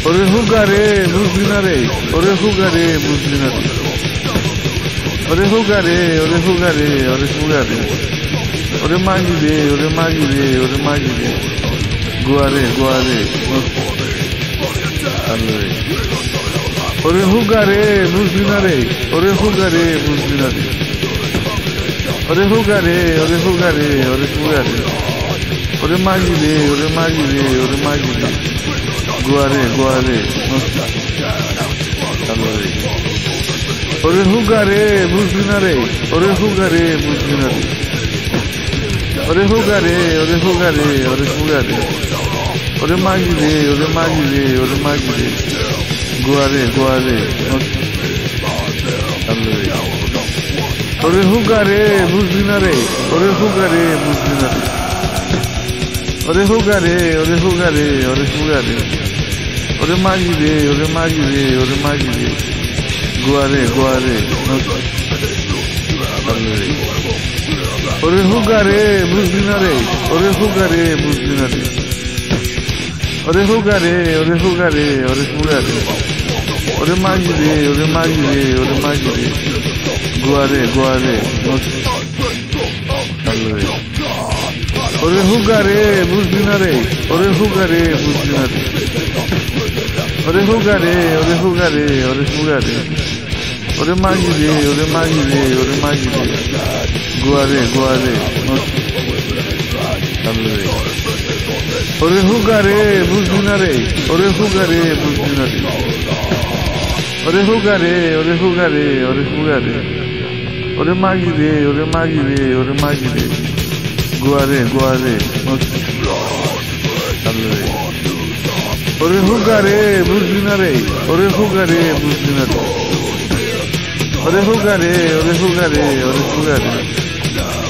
ওরে হুগারে বুঝলি না রে, ওরে হুগারে বুঝলি না রে, ওরে হুগারে, ওরে হুগারে, ওরে হুগারে, ওরে মাগি রে, ওরে মাগি রে, ওরে মাগি রে, গুয়ারে গুয়ারে ওরে হুগারে বুঝলি না রে, ওরে হুগারে বুঝলি না রে, ওরে হুগারে, ওরে হুগারে, ওরে হুগারে, ওরে মাগি রে, ওরে মাগি রে, ওরে মাগি রে, গুয়ারে গুয়ারে ওরে হুগারে বুঝলি না রে, ওরে হুগারে বুঝলি না রে, ওরে হুগারে, ওরে হুগারে, ওরে হুগারে, ওরে মাগি রে, ওরে মাগি রে, ওরে মাগি রে, গুয়ারে গুয়ারে ওরে হুগারে বুঝলি না রে, ওরে হুগারে বুঝলি না রে, ওরে হুগারে, ওরে হুগারে, ওরে হুগারে, ওরে মাগি রে, ওরে মাগি রে, ওরে মাগি রে, গুয়ারে গুয়ারে ওরে হুগারে বুঝলি না রে, ওরে হুগারে বুঝলি না রে, ওরে হুগারে, ওরে হুগারে, ওরে হুগারে, ওরে মাগি রে, ওরে মাগি রে, ওরে মাগি রে, গুয়ারে গুয়ারে ওরে হুগারে বুঝলি না রে, ওরে হুগারে বুঝলি না রে, ওরে হুগারে, ওরে হুগারে, ওরে হুগারে, ওরে মাগি রে, ওরে মাগি রে, ওরে মাগি রে, গুয়ারে গুয়ারে ওরে হুগারে বুঝলি না রে, ওরে হুগারে বুঝলি না রে, ওরে হুগারে, ওরে হুগারে, ওরে হুগারে, ওরে মাগি রে, ওরে মাগি রে, ওরে মাগি রে, গুয়ারে গুয়ারে ওরে হুগারে বুঝলি না রে, ওরে হুগারে বুঝলি না রে, ওরে হুগারে, ওরে হুগারে, ওরে হুগারে,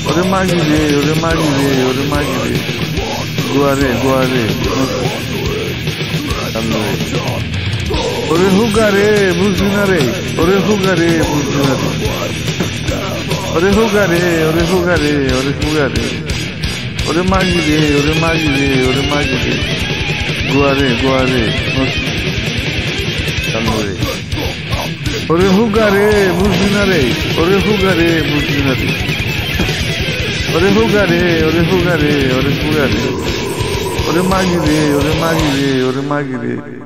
ওরে মাগি রে, ওরে মাগি রে, ওরে মাগি রে, গুয়ারে গুয়ারে ওরে হুগারে বুঝলি না রে, ওরে হুগারে বুঝলি না রে, ওরে হুগারে, ওরে হুগারে, ওরে হুগারে, ওরে মাগি রে, ওরে মাগি রে, ওরে মাগি রে, গুয়ারে গুয়ারে ওরে হুগারে বুঝলি না রে, ওরে হুগারে বুঝলি না রে, ওরে হুগারে, ওরে হুগারে, ওরে হুগারে, ওরে মাগি রে, ওরে মাগি রে, ওরে মাগি রে,